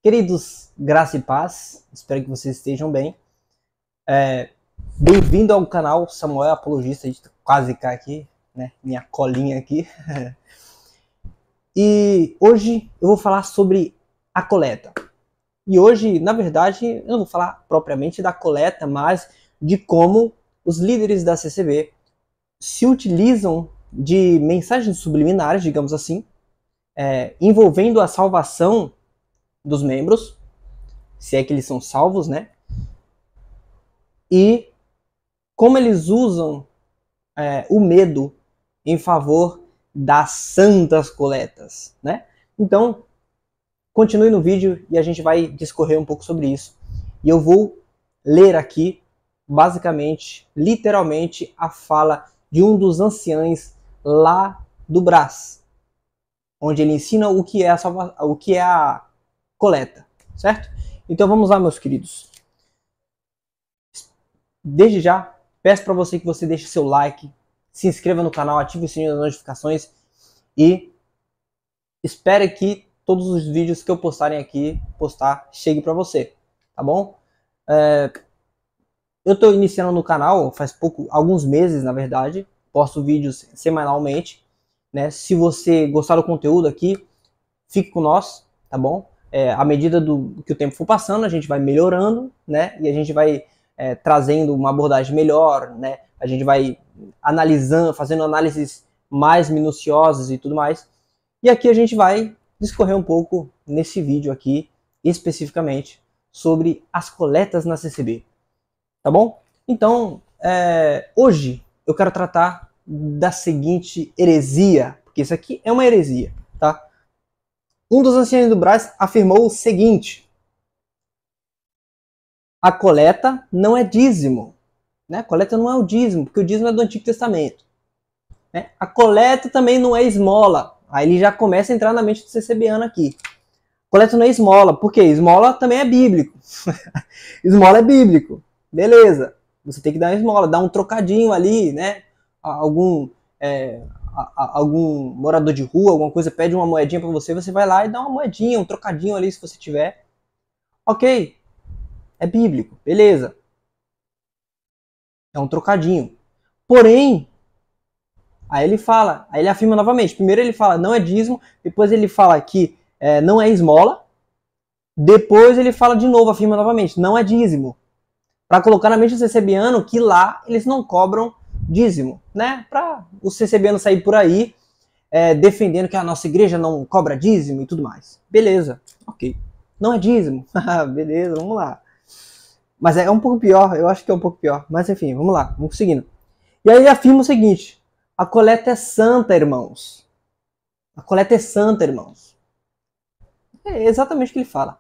Queridos, graça e paz, espero que vocês estejam bem. Bem-vindo ao canal Samuel Apologista, a gente quase cá aqui, né? Minha colinha aqui. E hoje eu vou falar sobre a coleta. E hoje, na verdade, eu não vou falar propriamente da coleta, mas de como os líderes da CCB se utilizam de mensagens subliminares, digamos assim, envolvendo a salvação dos membros, se é que eles são salvos, né? E como eles usam o medo em favor das santas coletas, né? Então, continue no vídeo e a gente vai discorrer um pouco sobre isso. E eu vou ler aqui, basicamente, literalmente, a fala de um dos anciães lá do Brás, onde ele ensina o que é a coleta, certo? Então vamos lá, meus queridos. Desde já, peço para você que você deixe seu like, se inscreva no canal, ative o sininho das notificações e espere que todos os vídeos que eu postarem aqui, chegue para você, tá bom? Eu estou iniciando no canal faz alguns meses, na verdade, posto vídeos semanalmente, né? Se você gostar do conteúdo aqui, fique com nós, tá bom? À medida que o tempo for passando, a gente vai melhorando, né? E a gente vai trazendo uma abordagem melhor, né? A gente vai analisando, fazendo análises mais minuciosas e tudo mais. E aqui a gente vai discorrer um pouco nesse vídeo aqui, especificamente, sobre as coletas na CCB. Tá bom? Então, hoje eu quero tratar da seguinte heresia, porque isso aqui é uma heresia, tá? Um dos anciãos do Brás afirmou o seguinte: a coleta não é dízimo, né? A coleta não é o dízimo, porque o dízimo é do Antigo Testamento, né? A coleta também não é esmola. Aí ele já começa a entrar na mente do CCBiano aqui. Coleta não é esmola, porque esmola também é bíblico. Esmola é bíblico, beleza? Você tem que dar uma esmola, dar um trocadinho ali, né? Algum morador de rua, alguma coisa, pede uma moedinha para você, você vai lá e dá uma moedinha, um trocadinho ali se você tiver. Ok, é bíblico, beleza. É um trocadinho. Porém, aí ele afirma novamente. Primeiro ele fala não é dízimo, depois ele fala que não é esmola, depois ele fala de novo, afirma novamente, não é dízimo. Para colocar na mente do CCBiano que lá eles não cobram dízimo, né? Para o CCBiano sair por aí defendendo que a nossa igreja não cobra dízimo e tudo mais. Beleza, ok. Não é dízimo. Beleza, vamos lá. Mas é um pouco pior, eu acho que é um pouco pior. Mas enfim, vamos lá, vamos seguindo. E aí ele afirma o seguinte: a coleta é santa, irmãos. A coleta é santa, irmãos. É exatamente o que ele fala.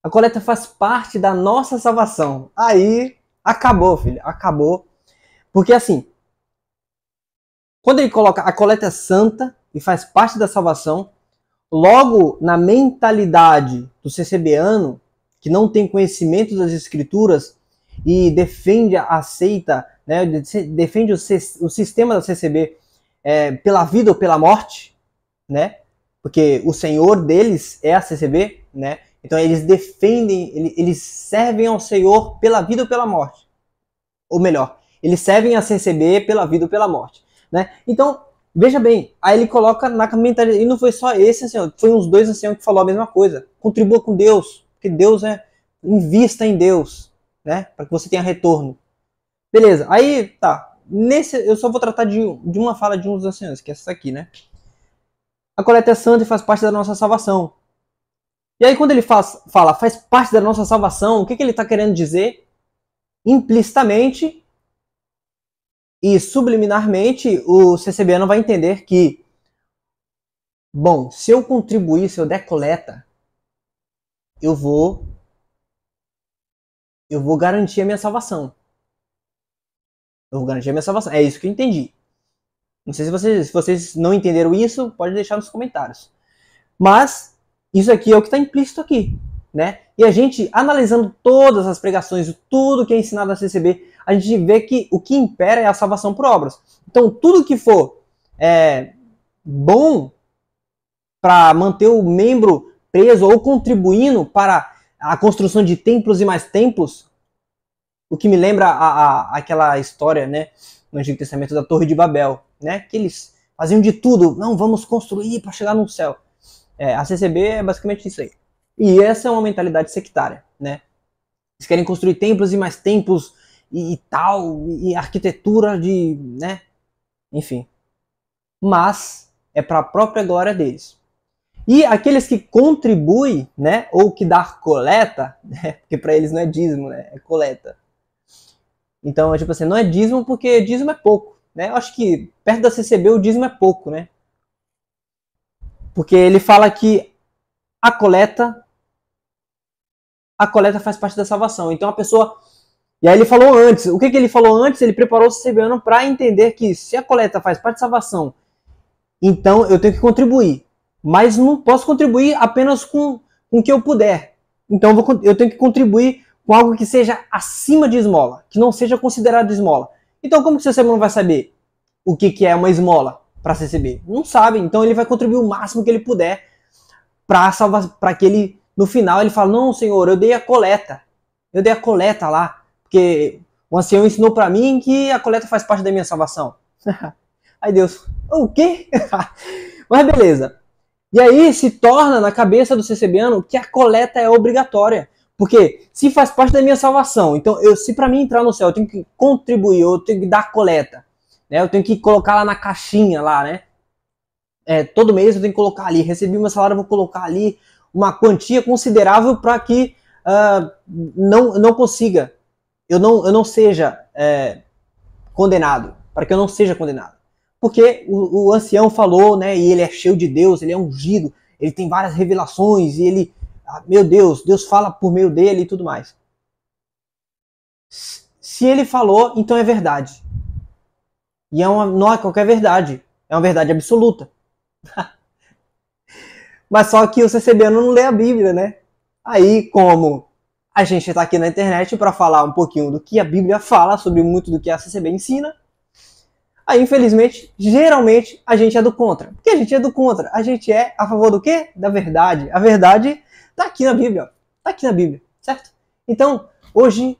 A coleta faz parte da nossa salvação. Aí, acabou, filho, acabou. Porque assim, quando ele coloca a coleta é santa e faz parte da salvação, logo na mentalidade do CCBiano, que não tem conhecimento das escrituras e defende a seita, né, defende o sistema da CCB pela vida ou pela morte, né, porque o senhor deles é a CCB, né, então eles defendem, eles servem ao Senhor pela vida ou pela morte. Ou melhor, eles servem a CCB pela vida ou pela morte, né? Então, veja bem, aí ele coloca na mentalidade, e não foi só esse ancião, foi uns dois anciãos que falou a mesma coisa. Contribua com Deus, porque Deus invista em Deus, né? Para que você tenha retorno. Beleza, aí tá. Eu só vou tratar de uma fala de um dos anciãos, que é essa aqui, né? A coleta é santa e faz parte da nossa salvação. E aí quando ele fala faz parte da nossa salvação, o que ele está querendo dizer? Implicitamente e subliminarmente, o CCBiano vai entender que, bom, se eu contribuir, se eu der coleta, eu vou garantir a minha salvação. Eu vou garantir a minha salvação. É isso que eu entendi. Não sei se vocês não entenderam isso, pode deixar nos comentários. Mas isso aqui é o que está implícito aqui, né? E a gente, analisando todas as pregações, tudo que é ensinado na CCB, a gente vê que o que impera é a salvação por obras. Então, tudo que for bom para manter o membro preso ou contribuindo para a construção de templos e mais templos, o que me lembra aquela história, né, no Antigo Testamento da Torre de Babel, né, que eles faziam de tudo, não, vamos construir para chegar no céu. A CCB é basicamente isso aí. E essa é uma mentalidade sectária, né? Eles querem construir templos e mais templos e tal, e arquitetura de, né, enfim. Mas é para a própria glória deles. E aqueles que contribuem, né, ou que dá coleta, né, porque para eles não é dízimo, né, é coleta. Então, tipo assim, não é dízimo porque dízimo é pouco, né? Eu acho que perto da CCB o dízimo é pouco, né? Porque ele fala que a coleta faz parte da salvação. Então a pessoa... E aí ele falou antes, o que ele falou antes? Ele preparou o CCBano para entender que se a coleta faz parte da salvação, então eu tenho que contribuir. Mas não posso contribuir apenas com o que eu puder. Então eu tenho que contribuir com algo que seja acima de esmola, que não seja considerado esmola. Então como que o CCB não vai saber o que é uma esmola para CCB? Não sabe, então ele vai contribuir o máximo que ele puder para que ele, no final, ele fala, não, senhor, eu dei a coleta lá, porque o ancião ensinou para mim que a coleta faz parte da minha salvação. Aí Deus, o quê? Mas beleza. E aí se torna na cabeça do CCBano que a coleta é obrigatória. Porque se faz parte da minha salvação, então se para mim entrar no céu eu tenho que contribuir, eu tenho que dar coleta, né? Eu tenho que colocar lá na caixinha lá, né? Todo mês eu tenho que colocar ali, recebi meu salário, eu vou colocar ali uma quantia considerável para que não consiga, eu não seja condenado, para que eu não seja condenado. Porque o ancião falou, né, e ele é cheio de Deus, ele é ungido, ele tem várias revelações, e ele, meu Deus fala por meio dele e tudo mais. Se ele falou, então é verdade. E não é qualquer verdade, é uma verdade absoluta. Mas só que o CCBano não lê a Bíblia, né? Aí, como a gente está aqui na internet para falar um pouquinho do que a Bíblia fala sobre muito do que a CCB ensina, aí, infelizmente, geralmente, a gente é do contra. Por que a gente é do contra? A gente é a favor do quê? Da verdade. A verdade está aqui na Bíblia. Está aqui na Bíblia, certo? Então, hoje,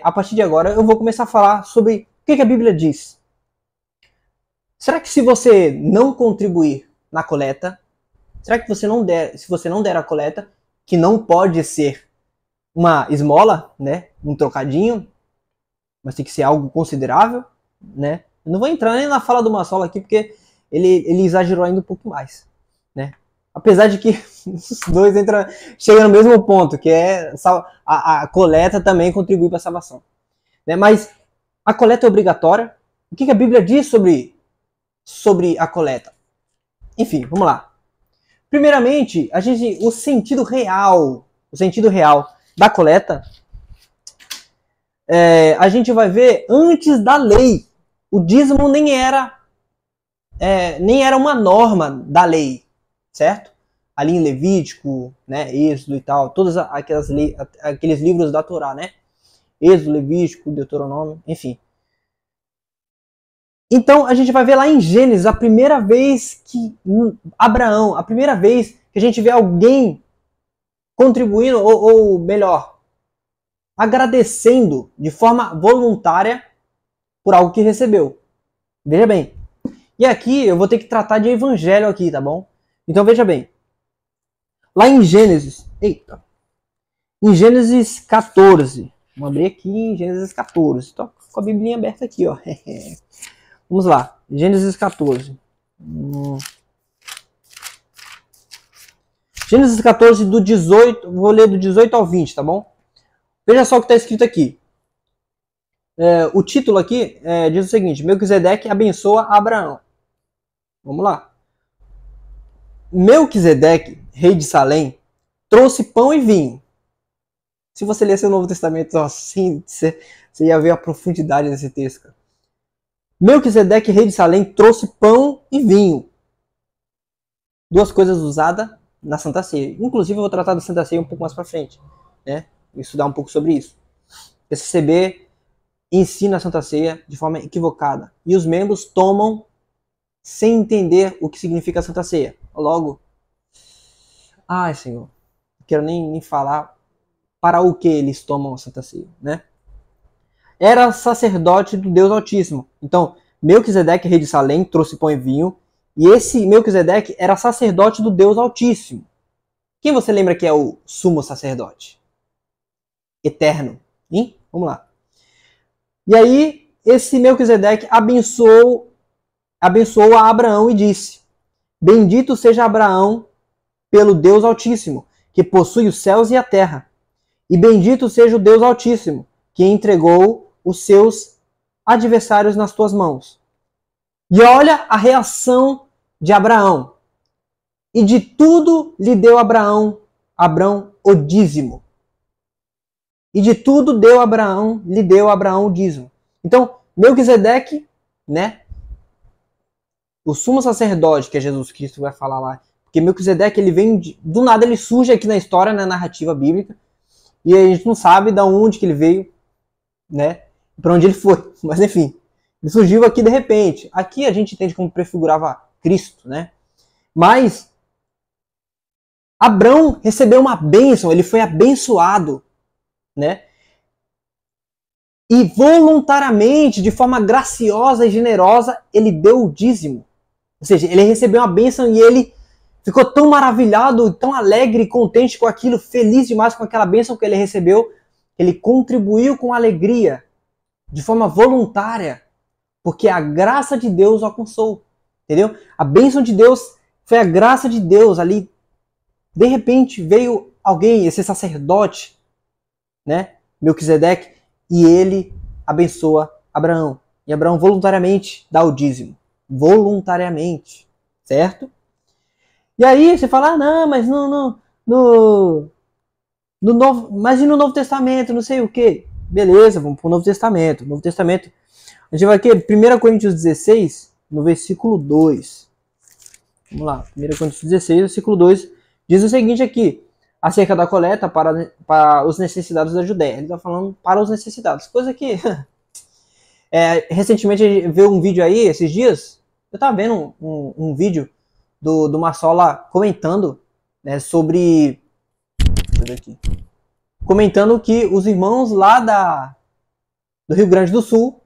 a partir de agora, eu vou começar a falar sobre o que a Bíblia diz. Será que se você não contribuir na coleta, será que se você não der a coleta, que não pode ser uma esmola, né, um trocadinho, mas tem que ser algo considerável, né? Eu não vou entrar nem na fala do Massola aqui, porque ele exagerou ainda um pouco mais, né? Apesar de que os dois chegam no mesmo ponto, que é a coleta também contribui para a salvação, né? Mas a coleta é obrigatória. O que a Bíblia diz sobre a coleta? Enfim, vamos lá. Primeiramente, o sentido real da coleta, a gente vai ver antes da lei. O dízimo nem era uma norma da lei, certo? Ali em Levítico, né, Êxodo e tal, todos aqueles livros da Torá, né? Êxodo, Levítico, Deuteronômio, enfim. Então a gente vai ver lá em Gênesis a primeira vez que Abraão, a primeira vez que a gente vê alguém contribuindo, ou melhor, agradecendo de forma voluntária por algo que recebeu. Veja bem. E aqui eu vou ter que tratar de evangelho aqui, tá bom? Então veja bem. Lá em Gênesis, em Gênesis 14, vamos abrir aqui em Gênesis 14. Estou com a Biblinha aberta aqui, ó. Vamos lá, Gênesis 14. Gênesis 14 do 18, vou ler do 18 ao 20, tá bom? Veja só o que está escrito aqui. O título aqui diz o seguinte: Melquisedeque abençoa Abraão. Vamos lá. Melquisedeque, rei de Salém, trouxe pão e vinho. Se você ler seu Novo Testamento assim, você ia ver a profundidade desse texto, cara. Melquisedeque, rei de Salém, trouxe pão e vinho. Duas coisas usadas na Santa Ceia. Inclusive, eu vou tratar da Santa Ceia um pouco mais pra frente, né? Estudar um pouco sobre isso. O CCB ensina a Santa Ceia de forma equivocada. E os membros tomam sem entender o que significa a Santa Ceia. Logo, Ai, Senhor, não quero nem falar para o que eles tomam a Santa Ceia, né? Era sacerdote do Deus Altíssimo. Então, Melquisedeque, rei de Salém, trouxe pão e vinho, e esse Melquisedeque era sacerdote do Deus Altíssimo. Quem você lembra que é o sumo sacerdote? Eterno. Hein? Vamos lá. E aí, esse Melquisedeque abençoou a Abraão e disse: Bendito seja Abraão pelo Deus Altíssimo, que possui os céus e a terra. E bendito seja o Deus Altíssimo, que entregou os seus adversários nas tuas mãos. E olha a reação de Abraão. E de tudo lhe deu Abraão o dízimo. E de tudo lhe deu Abraão o dízimo. Então, Melquisedeque, né? O sumo sacerdote, que é Jesus Cristo, vai falar lá. Porque Melquisedeque, ele vem do nada, ele surge aqui na história, na narrativa bíblica. E a gente não sabe de onde que ele veio, né? Para onde ele foi. Mas enfim, ele surgiu aqui de repente. Aqui a gente entende como prefigurava Cristo, né? Mas Abrão recebeu uma bênção, ele foi abençoado, né? E voluntariamente, de forma graciosa e generosa, ele deu o dízimo. Ou seja, ele recebeu uma bênção e ele ficou tão maravilhado, tão alegre e contente com aquilo, feliz demais com aquela bênção que ele recebeu, ele contribuiu com alegria, de forma voluntária, porque a graça de Deus o alcançou, entendeu? A bênção de Deus foi a graça de Deus ali. De repente veio alguém, esse sacerdote, né, Melquisedeque, e ele abençoa Abraão. E Abraão voluntariamente dá o dízimo. Voluntariamente, certo? E aí você fala, não, mas no Novo, mas e no Novo Testamento, não sei o que. Beleza, vamos para o Novo Testamento. Novo Testamento, a gente vai aqui, 1 Coríntios 16, no versículo 2. Vamos lá, 1 Coríntios 16, versículo 2, diz o seguinte aqui, acerca da coleta para os necessitados da Judéia. Ele está falando para os necessitados, coisa que... recentemente eu vi um vídeo aí, esses dias, eu estava vendo um vídeo do Massola comentando, né, sobre... Deixa eu ver aqui. Comentando que os irmãos lá do Rio Grande do Sul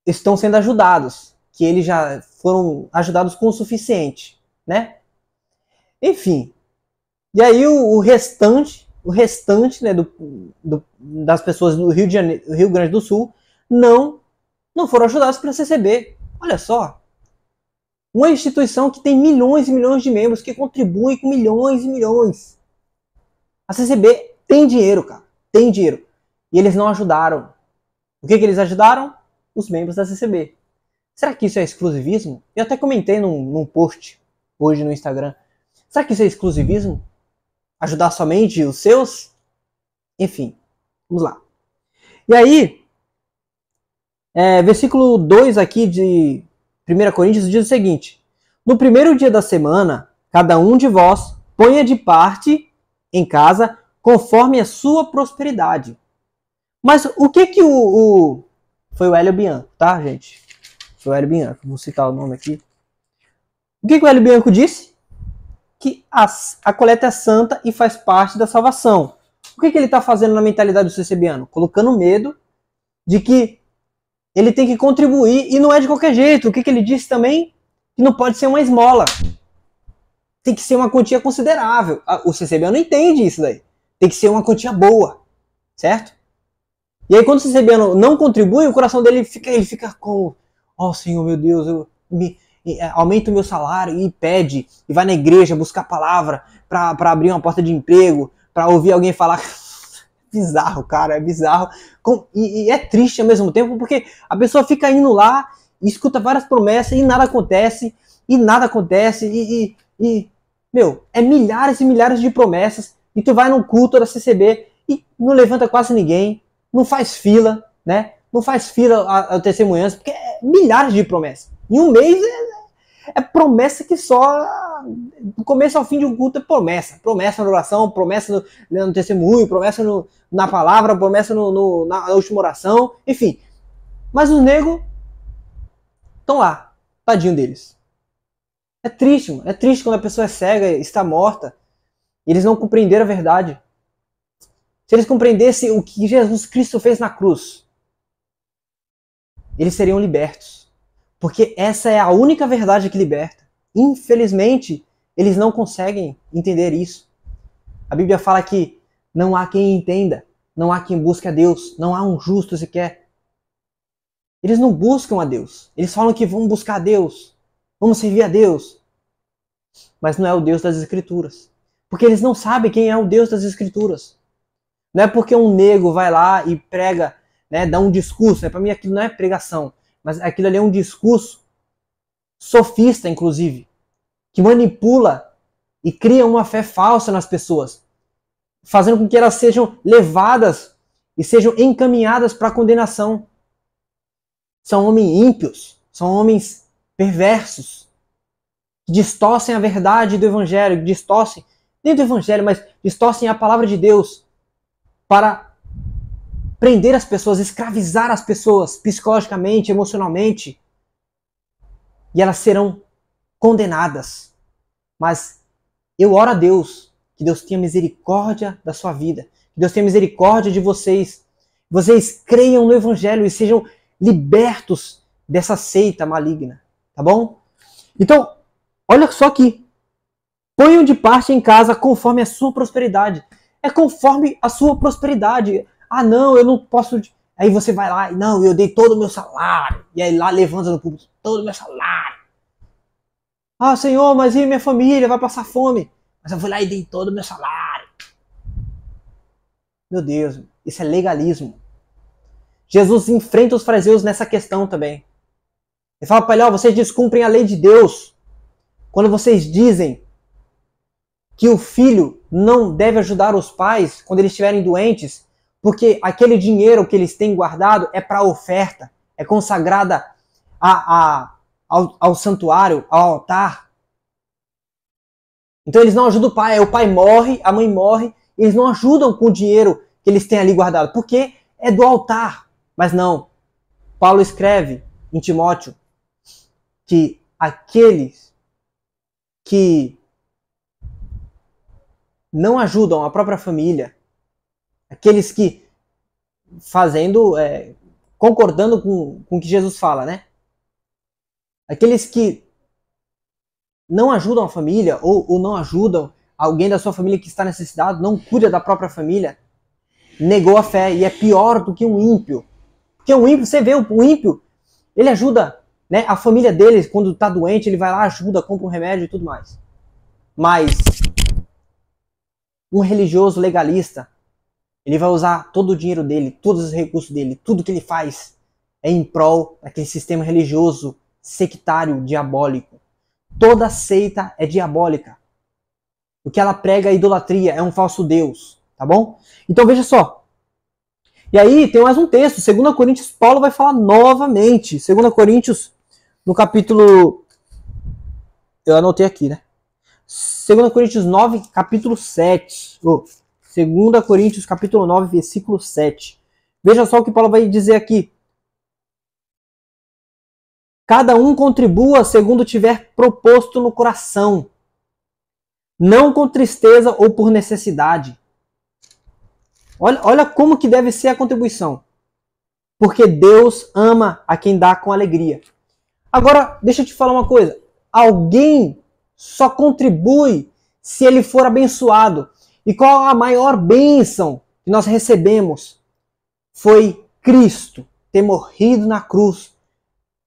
estão sendo ajudados, que eles já foram ajudados com o suficiente, né? Enfim, e aí o restante, né, das pessoas do Rio Grande do Sul não foram ajudados pela CCB. Olha só, uma instituição que tem milhões e milhões de membros, que contribui com milhões e milhões. A CCB tem dinheiro, cara, tem dinheiro. E eles não ajudaram. O que eles ajudaram? Os membros da CCB. Será que isso é exclusivismo? Eu até comentei num post hoje no Instagram. Será que isso é exclusivismo? Ajudar somente os seus? Enfim, vamos lá. E aí, versículo 2 aqui de 1 Coríntios diz o seguinte: No primeiro dia da semana, cada um de vós ponha de parte em casa conforme a sua prosperidade. Mas o que foi o Hélio Bianco, tá, gente? Foi o Hélio Bianco, vou citar o nome aqui. O que o Hélio Bianco disse? Que a coleta é santa e faz parte da salvação. O que ele está fazendo na mentalidade do CCBiano? Colocando medo de que ele tem que contribuir e não é de qualquer jeito. O que ele disse também? Que não pode ser uma esmola. Tem que ser uma quantia considerável. O CCBiano entende isso daí. Tem que ser uma quantia boa, certo? E aí quando o CCBiano não contribui, o coração dele fica com, ó Senhor, meu Deus, aumenta o meu salário e pede, e vai na igreja buscar palavra para abrir uma porta de emprego, para ouvir alguém falar. Bizarro, cara, é bizarro. E é triste ao mesmo tempo, porque a pessoa fica indo lá, e escuta várias promessas e nada acontece, meu, é milhares e milhares de promessas, e tu vai num culto da CCB e não levanta quase ninguém, não faz fila, né? Não faz fila a testemunhança, porque é milhares de promessas. Em um mês é promessa que só do começo ao fim de um culto é promessa. Promessa na oração, promessa no testemunho, promessa na palavra, promessa na última oração, enfim. Mas os negros estão lá, tadinho deles. É triste, mano. É triste quando a pessoa é cega, está morta, e eles não compreenderam a verdade. Se eles compreendessem o que Jesus Cristo fez na cruz, eles seriam libertos. Porque essa é a única verdade que liberta. Infelizmente, eles não conseguem entender isso. A Bíblia fala que não há quem entenda, não há quem busque a Deus, não há um justo sequer. Eles não buscam a Deus. Eles falam que vão buscar a Deus, vamos servir a Deus. Mas não é o Deus das Escrituras. Porque eles não sabem quem é o Deus das Escrituras. Não é porque um negro vai lá e prega, né, dá um discurso. Para mim aquilo não é pregação, mas aquilo ali é um discurso sofista, inclusive, que manipula e cria uma fé falsa nas pessoas, fazendo com que elas sejam levadas e sejam encaminhadas para a condenação. São homens ímpios, são homens perversos, que distorcem a verdade do Evangelho, que distorcem, nem do Evangelho, mas distorcem a palavra de Deus para prender as pessoas, escravizar as pessoas psicologicamente, emocionalmente, e elas serão condenadas. Mas eu oro a Deus, que Deus tenha misericórdia da sua vida, que Deus tenha misericórdia de vocês, vocês creiam no Evangelho e sejam libertos dessa seita maligna, tá bom? Então, olha só aqui, ponham de parte em casa conforme a sua prosperidade. É conforme a sua prosperidade. Ah, não, eu não posso... Aí você vai lá e, não, eu dei todo o meu salário. E aí lá levanta no público, todo o meu salário. Ah, Senhor, mas e minha família? Vai passar fome. Mas eu fui lá e dei todo o meu salário. Meu Deus, isso é legalismo. Jesus enfrenta os fariseus nessa questão também. Ele fala para ele, ó, vocês descumprem a lei de Deus. Quando vocês dizem que o filho não deve ajudar os pais quando eles estiverem doentes, porque aquele dinheiro que eles têm guardado é para oferta, é consagrada ao santuário, ao altar. Então eles não ajudam o pai, o pai morre, a mãe morre, e eles não ajudam com o dinheiro que eles têm ali guardado, porque é do altar. Mas não, Paulo escreve em Timóteo que aqueles que não ajudam a própria família, aqueles que concordando com o que Jesus fala, né? Aqueles que não ajudam a família ou não ajudam alguém da sua família que está necessitado, não cuida da própria família, negou a fé e é pior do que um ímpio. Porque um ímpio, você vê, o ímpio, ele ajuda, né, a família dele quando está doente, ele vai lá, ajuda, compra um remédio e tudo mais. Mas um religioso legalista, ele vai usar todo o dinheiro dele, todos os recursos dele, tudo que ele faz é em prol daquele sistema religioso sectário, diabólico. Toda seita é diabólica. O que ela prega é idolatria, é um falso Deus, tá bom? Então veja só. E aí tem mais um texto, 2 Coríntios, Paulo vai falar novamente. 2 Coríntios, no capítulo... Eu anotei aqui, né? 2 Coríntios 9, capítulo 7. 2 Coríntios, capítulo 9, versículo 7. Veja só o que Paulo vai dizer aqui. Cada um contribua segundo tiver proposto no coração, não com tristeza ou por necessidade. Olha como que deve ser a contribuição. Porque Deus ama a quem dá com alegria. Agora, deixa eu te falar uma coisa. Alguém só contribui se ele for abençoado. E qual a maior bênção que nós recebemos? Foi Cristo ter morrido na cruz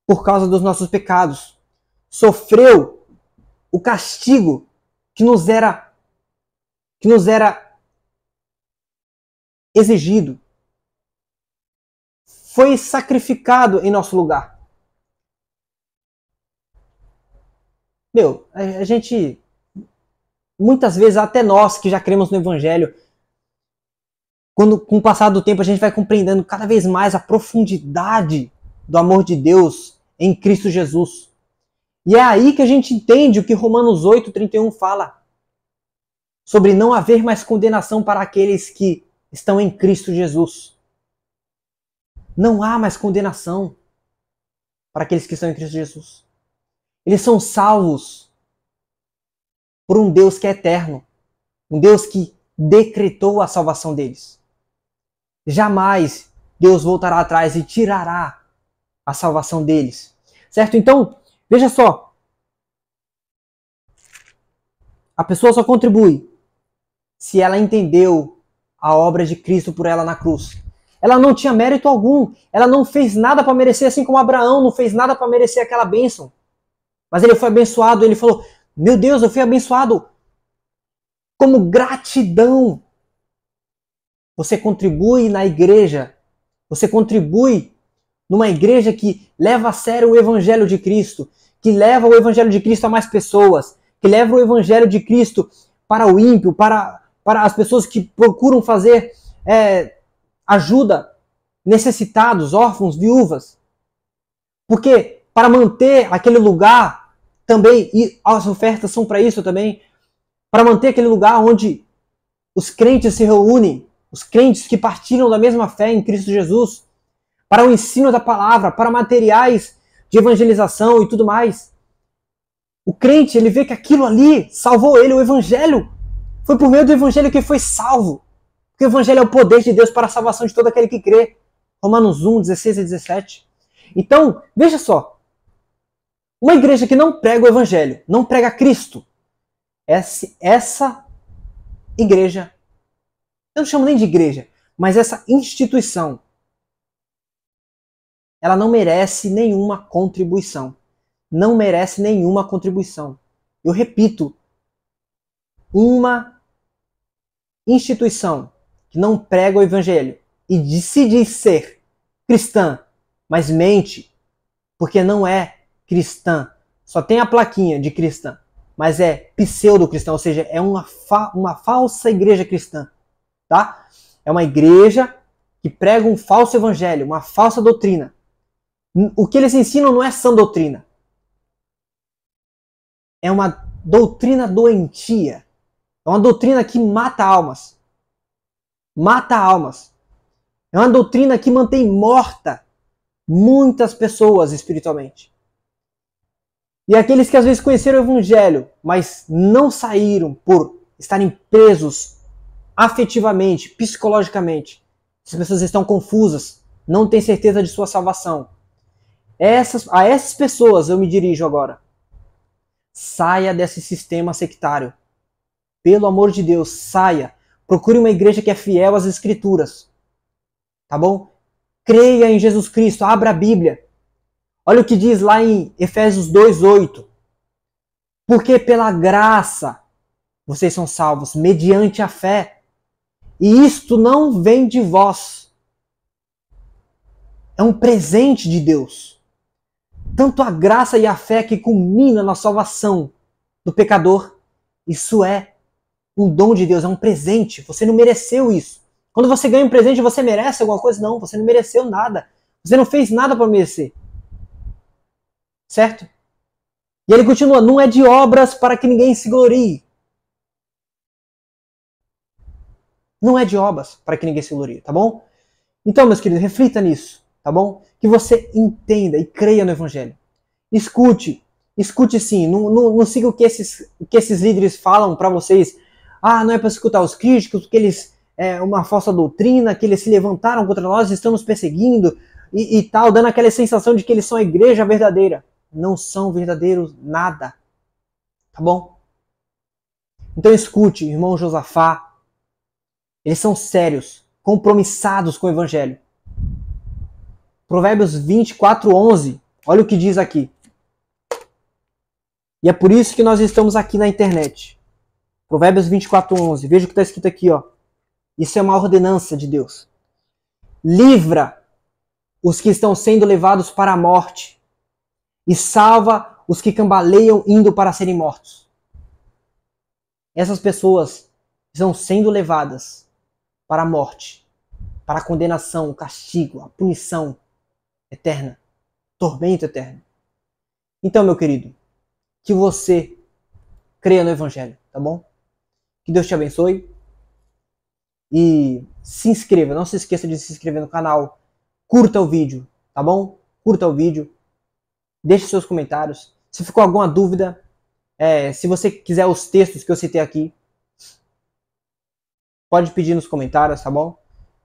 por causa dos nossos pecados. Sofreu o castigo que nos era exigido. Foi sacrificado em nosso lugar. Meu, a gente, muitas vezes, até nós que já cremos no Evangelho, quando com o passar do tempo a gente vai compreendendo cada vez mais a profundidade do amor de Deus em Cristo Jesus. E é aí que a gente entende o que Romanos 8:31 fala. Sobre não haver mais condenação para aqueles que estão em Cristo Jesus. Não há mais condenação para aqueles que estão em Cristo Jesus. Eles são salvos por um Deus que é eterno, um Deus que decretou a salvação deles. Jamais Deus voltará atrás e tirará a salvação deles. Certo? Então, veja só. A pessoa só contribui se ela entendeu a obra de Cristo por ela na cruz. Ela não tinha mérito algum. Ela não fez nada para merecer, assim como Abraão não fez nada para merecer aquela bênção. Mas ele foi abençoado. Ele falou, meu Deus, eu fui abençoado. Como gratidão. Você contribui na igreja. Você contribui numa igreja que leva a sério o evangelho de Cristo. Que leva o evangelho de Cristo a mais pessoas. Que leva o evangelho de Cristo para o ímpio, para as pessoas que procuram fazer ajuda, necessitados, órfãos, viúvas. Porque para manter aquele lugar também, e as ofertas são para isso também, para manter aquele lugar onde os crentes se reúnem, os crentes que partilham da mesma fé em Cristo Jesus, para o ensino da palavra, para materiais de evangelização e tudo mais. O crente, ele vê que aquilo ali salvou ele, o evangelho. Foi por meio do evangelho que foi salvo. Porque o evangelho é o poder de Deus para a salvação de todo aquele que crê. Romanos 1, 16 e 17. Então, veja só. Uma igreja que não prega o evangelho, não prega Cristo, essa igreja, eu não chamo nem de igreja, mas essa instituição, ela não merece nenhuma contribuição. Não merece nenhuma contribuição. Eu repito, uma instituição que não prega o evangelho e se diz ser cristã, mas mente, porque não é cristã, só tem a plaquinha de cristã, mas é pseudo-cristã, ou seja, é uma falsa igreja cristã, tá? É uma igreja que prega um falso evangelho, uma falsa doutrina. O que eles ensinam não é sã doutrina. É uma doutrina doentia. É uma doutrina que mata almas. Mata almas. É uma doutrina que mantém morta muitas pessoas espiritualmente. E aqueles que às vezes conheceram o evangelho, mas não saíram por estarem presos afetivamente, psicologicamente. Essas pessoas estão confusas, não têm certeza de sua salvação. A essas pessoas eu me dirijo agora. Saia desse sistema sectário. Pelo amor de Deus, saia. Procure uma igreja que é fiel às Escrituras. Tá bom? Creia em Jesus Cristo, abra a Bíblia. Olha o que diz lá em Efésios 2:8. Porque pela graça vocês são salvos, mediante a fé. E isto não vem de vós. É um presente de Deus. Tanto a graça e a fé que culmina na salvação do pecador, isso é um dom de Deus, é um presente. Você não mereceu isso. Quando você ganha um presente, você merece alguma coisa? Não, você não mereceu nada. Você não fez nada para merecer. Certo? E ele continua, não é de obras para que ninguém se glorie. Não é de obras para que ninguém se glorie, tá bom? Então, meus queridos, reflita nisso, tá bom? Que você entenda e creia no evangelho. Escute sim, não siga o que esses líderes falam para vocês. Ah, não é para escutar os críticos, porque eles uma falsa doutrina, que eles se levantaram contra nós, estão nos perseguindo e tal, dando aquela sensação de que eles são a igreja verdadeira. Não são verdadeiros nada. Tá bom? Então escute, irmão Josafá. Eles são sérios, compromissados com o evangelho. Provérbios 24:11. Olha o que diz aqui. E é por isso que nós estamos aqui na internet. Provérbios 24:11. Veja o que está escrito aqui, ó. Isso é uma ordenança de Deus. Livra os que estão sendo levados para a morte e salva os que cambaleiam indo para serem mortos. Essas pessoas estão sendo levadas para a morte, para a condenação, o castigo, a punição eterna, tormento eterno. Então, meu querido, que você creia no evangelho, tá bom? Que Deus te abençoe. E se inscreva, não se esqueça de se inscrever no canal. Curta o vídeo, tá bom? Curta o vídeo. Deixe seus comentários. Se ficou alguma dúvida, Se você quiser os textos que eu citei aqui, pode pedir nos comentários, tá bom?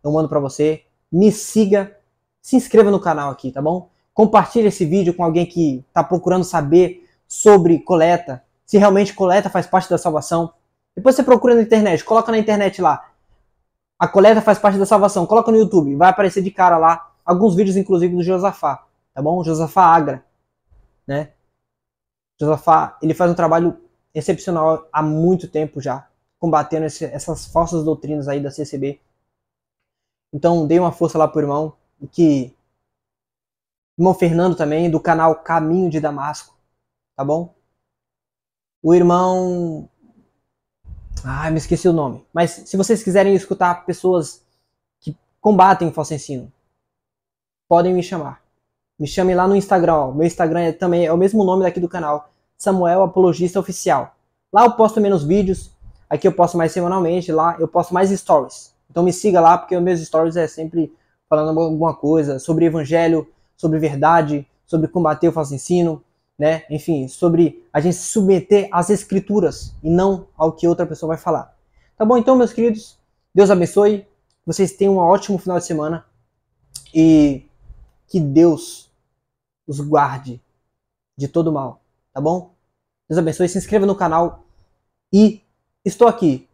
Eu mando pra você. Me siga, se inscreva no canal aqui, tá bom? Compartilhe esse vídeo com alguém que tá procurando saber sobre coleta, se realmente coleta faz parte da salvação. Depois você procura na internet, coloca na internet lá, a coleta faz parte da salvação, coloca no YouTube, vai aparecer de cara lá, alguns vídeos inclusive do Josafá, tá bom? Josafá Agra, né? Josafá, ele faz um trabalho excepcional há muito tempo já, combatendo essas falsas doutrinas aí da CCB. Então dê uma força lá pro irmão, que irmão Fernando também, do canal Caminho de Damasco, tá bom? O irmão... me esqueci o nome. Mas se vocês quiserem escutar pessoas que combatem o falso ensino, podem me chamar. Me chamem lá no Instagram, ó. Meu Instagram também é o mesmo nome daqui do canal, Samuel Apologista Oficial. Lá eu posto menos vídeos, aqui eu posto mais semanalmente, lá eu posto mais stories. Então me siga lá, porque os meus stories é sempre falando alguma coisa sobre evangelho, sobre verdade, sobre combater o falso ensino, né? Enfim, sobre a gente se submeter às escrituras e não ao que outra pessoa vai falar. Tá bom? Então, meus queridos, Deus abençoe, vocês tenham um ótimo final de semana e que Deus os guarde de todo mal, tá bom? Deus abençoe, se inscreva no canal e estou aqui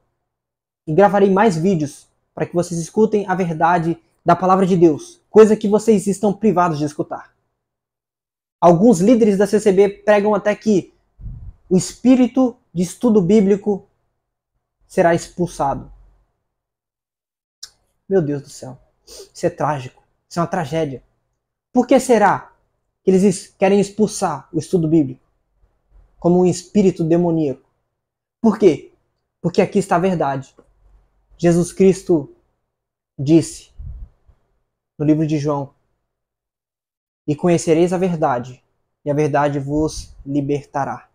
e gravarei mais vídeos para que vocês escutem a verdade da palavra de Deus, coisa que vocês estão privados de escutar. Alguns líderes da CCB pregam até que o espírito de estudo bíblico será expulsado. Meu Deus do céu, isso é trágico, isso é uma tragédia. Por que será que eles querem expulsar o estudo bíblico como um espírito demoníaco? Por quê? Porque aqui está a verdade. Jesus Cristo disse no livro de João: e conhecereis a verdade, e a verdade vos libertará.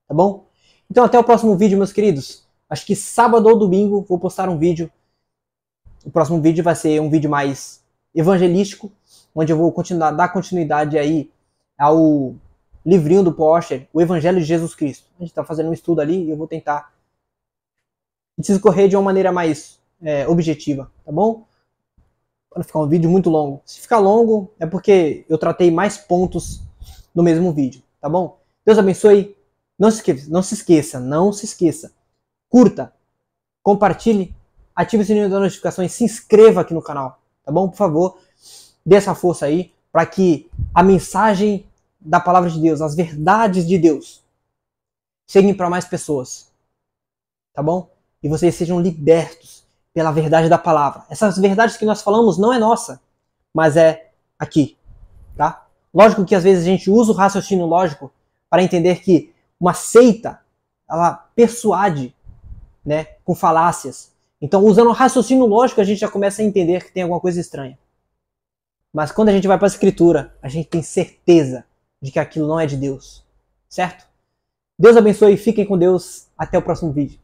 Tá bom? Então até o próximo vídeo, meus queridos. Acho que sábado ou domingo vou postar um vídeo. O próximo vídeo vai ser um vídeo mais evangelístico, onde eu vou dar continuidade aí ao livrinho do Posher, o Evangelho de Jesus Cristo. A gente está fazendo um estudo ali e eu vou tentar discorrer de uma maneira mais objetiva, tá bom? Para não ficar um vídeo muito longo. Se ficar longo, é porque eu tratei mais pontos no mesmo vídeo, tá bom? Deus abençoe. Não se esqueça. Curta, compartilhe, ative o sininho das notificações, se inscreva aqui no canal, tá bom? Por favor, dê essa força aí para que a mensagem da palavra de Deus, as verdades de Deus, cheguem para mais pessoas, tá bom? E vocês sejam libertos pela verdade da palavra. Essas verdades que nós falamos não é nossa, mas é aqui, tá? Lógico que às vezes a gente usa o raciocínio lógico para entender que uma seita, ela persuade, né, com falácias. Então, usando o raciocínio lógico, a gente já começa a entender que tem alguma coisa estranha. Mas quando a gente vai para a escritura, a gente tem certeza de que aquilo não é de Deus, certo? Deus abençoe, fiquem com Deus, até o próximo vídeo.